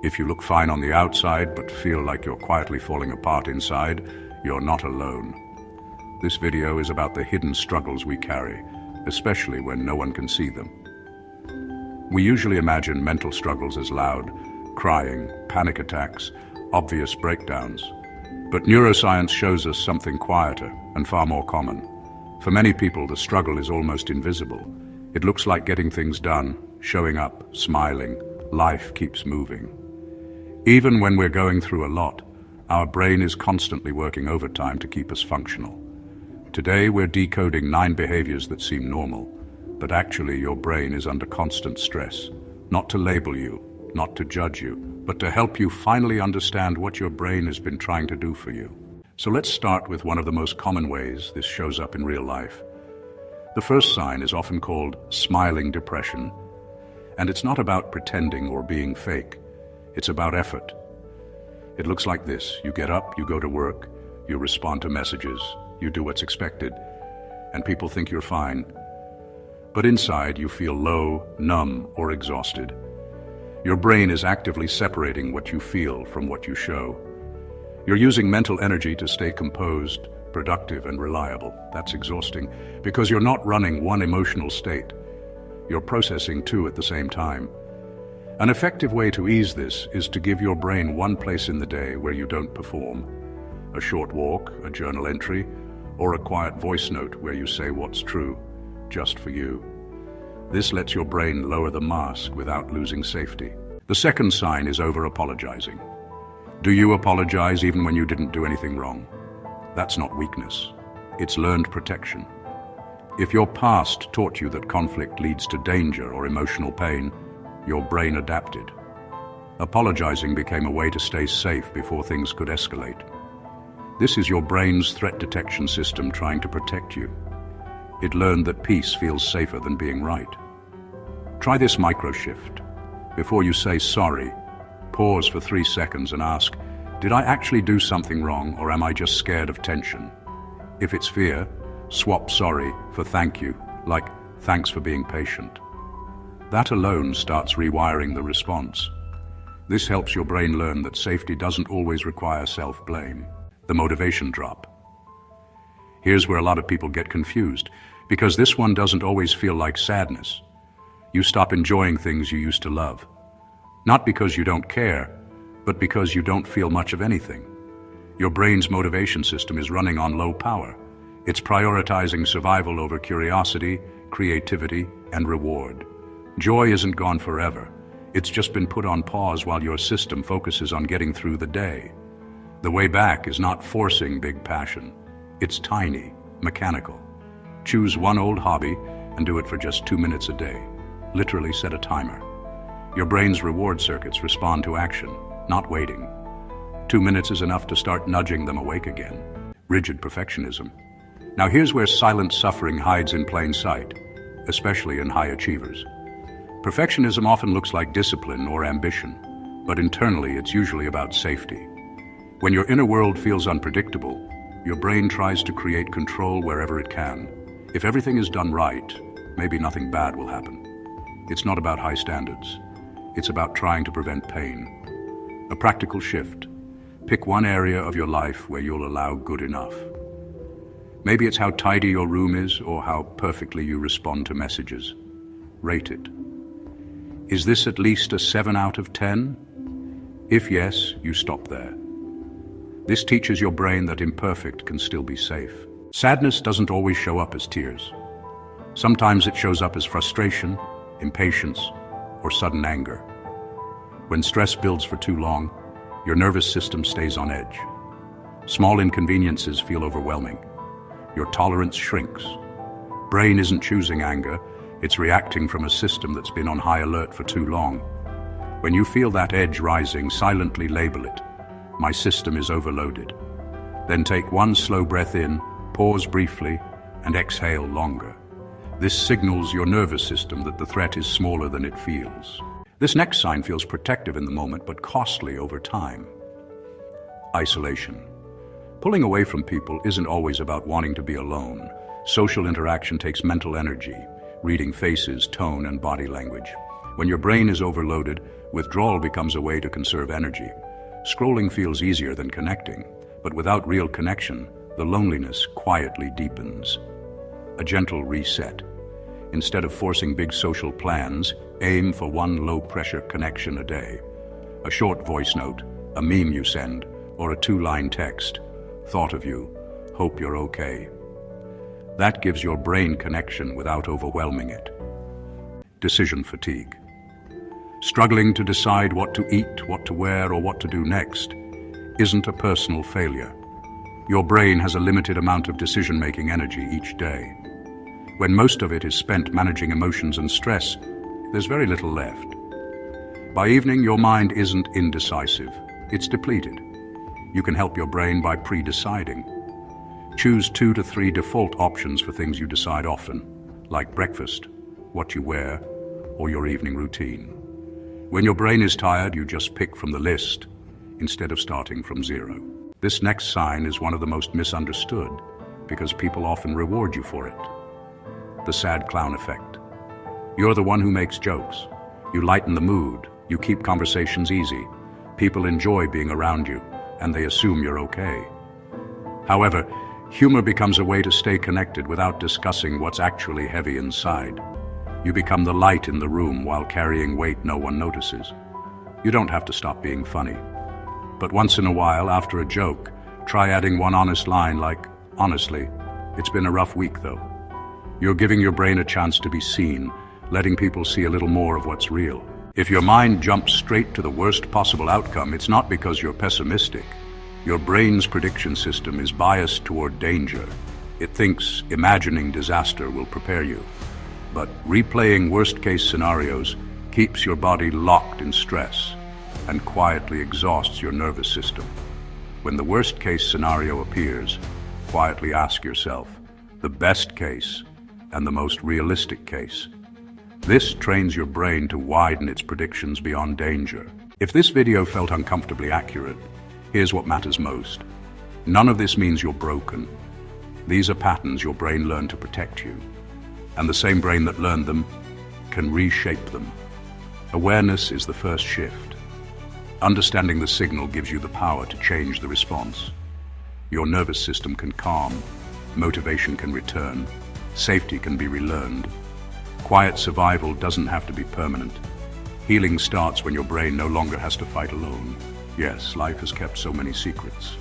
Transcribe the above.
If you look fine on the outside but feel like you're quietly falling apart inside, you're not alone. This video is about the hidden struggles we carry, especially when no one can see them. We usually imagine mental struggles as loud, crying, panic attacks, obvious breakdowns. But neuroscience shows us something quieter and far more common. For many people, the struggle is almost invisible. It looks like getting things done, showing up, smiling. Life keeps moving. Even when we're going through a lot, our brain is constantly working overtime to keep us functional. Today, we're decoding 9 behaviors that seem normal, but actually your brain is under constant stress. Not to label you, not to judge you, but to help you finally understand what your brain has been trying to do for you. So let's start with one of the most common ways this shows up in real life. The first sign is often called smiling depression, and it's not about pretending or being fake. It's about effort. It looks like this. You get up, you go to work, you respond to messages, you do what's expected, and people think you're fine. But inside you feel low, numb, or exhausted. Your brain is actively separating what you feel from what you show. You're using mental energy to stay composed, productive, and reliable. That's exhausting because you're not running one emotional state. You're processing 2 at the same time. An effective way to ease this is to give your brain one place in the day where you don't perform. A short walk, a journal entry, or a quiet voice note where you say what's true, just for you. This lets your brain lower the mask without losing safety. The second sign is over-apologizing. Do you apologize even when you didn't do anything wrong? That's not weakness. It's learned protection. If your past taught you that conflict leads to danger or emotional pain, your brain adapted. Apologizing became a way to stay safe before things could escalate. This is your brain's threat detection system trying to protect you. It learned that peace feels safer than being right. Try this micro shift. Before you say sorry, pause for 3 seconds and ask, did I actually do something wrong or am I just scared of tension? If it's fear, swap sorry for thank you, like thanks for being patient. That alone starts rewiring the response. This helps your brain learn that safety doesn't always require self-blame. The motivation drop. Here's where a lot of people get confused, because this one doesn't always feel like sadness. You stop enjoying things you used to love. Not because you don't care, but because you don't feel much of anything. Your brain's motivation system is running on low power. It's prioritizing survival over curiosity, creativity, and reward. Joy isn't gone forever. It's just been put on pause while your system focuses on getting through the day. The way back is not forcing big passion. It's tiny, mechanical. Choose one old hobby and do it for just 2 minutes a day. Literally set a timer. Your brain's reward circuits respond to action, not waiting. 2 minutes is enough to start nudging them awake again. Rigid perfectionism. Now here's where silent suffering hides in plain sight, especially in high achievers. Perfectionism often looks like discipline or ambition, but internally it's usually about safety. When your inner world feels unpredictable, your brain tries to create control wherever it can. If everything is done right, maybe nothing bad will happen. It's not about high standards. It's about trying to prevent pain. A practical shift. Pick one area of your life where you'll allow good enough. Maybe it's how tidy your room is or how perfectly you respond to messages. Rate it. Is this at least a 7 out of 10? If yes, you stop there. This teaches your brain that imperfect can still be safe. Sadness doesn't always show up as tears. Sometimes it shows up as frustration, impatience, or sudden anger. When stress builds for too long, your nervous system stays on edge. Small inconveniences feel overwhelming. Your tolerance shrinks. Brain isn't choosing anger, it's reacting from a system that's been on high alert for too long. When you feel that edge rising, silently label it. My system is overloaded. Then take one slow breath in, pause briefly, and exhale longer. This signals your nervous system that the threat is smaller than it feels. This next sign feels protective in the moment, but costly over time. Isolation. Pulling away from people isn't always about wanting to be alone. Social interaction takes mental energy, reading faces, tone, and body language. When your brain is overloaded, withdrawal becomes a way to conserve energy. Scrolling feels easier than connecting, but without real connection, the loneliness quietly deepens. A gentle reset. Instead of forcing big social plans, aim for one low-pressure connection a day. A short voice note, a meme you send, or a 2-line text. Thought of you. Hope you're okay. That gives your brain connection without overwhelming it. Decision fatigue. Struggling to decide what to eat, what to wear, or what to do next isn't a personal failure. Your brain has a limited amount of decision-making energy each day. When most of it is spent managing emotions and stress, there's very little left. By evening, your mind isn't indecisive. It's depleted. You can help your brain by pre-deciding. Choose 2 to 3 default options for things you decide often, like breakfast, what you wear, or your evening routine. When your brain is tired, you just pick from the list instead of starting from zero. This next sign is one of the most misunderstood because people often reward you for it. The sad clown effect. You're the one who makes jokes. You lighten the mood. You keep conversations easy. People enjoy being around you, and they assume you're okay. However, humor becomes a way to stay connected without discussing what's actually heavy inside. You become the light in the room while carrying weight no one notices. You don't have to stop being funny. But once in a while, after a joke, try adding one honest line like, "Honestly, it's been a rough week though." You're giving your brain a chance to be seen, letting people see a little more of what's real. If your mind jumps straight to the worst possible outcome, it's not because you're pessimistic. Your brain's prediction system is biased toward danger. It thinks imagining disaster will prepare you. But replaying worst-case scenarios keeps your body locked in stress and quietly exhausts your nervous system. When the worst-case scenario appears, quietly ask yourself, the best case and the most realistic case. This trains your brain to widen its predictions beyond danger. If this video felt uncomfortably accurate, here's what matters most. None of this means you're broken. These are patterns your brain learned to protect you. And the same brain that learned them can reshape them. Awareness is the first shift. Understanding the signal gives you the power to change the response. Your nervous system can calm, motivation can return, safety can be relearned. Quiet survival doesn't have to be permanent. Healing starts when your brain no longer has to fight alone. Yes, life has kept so many secrets.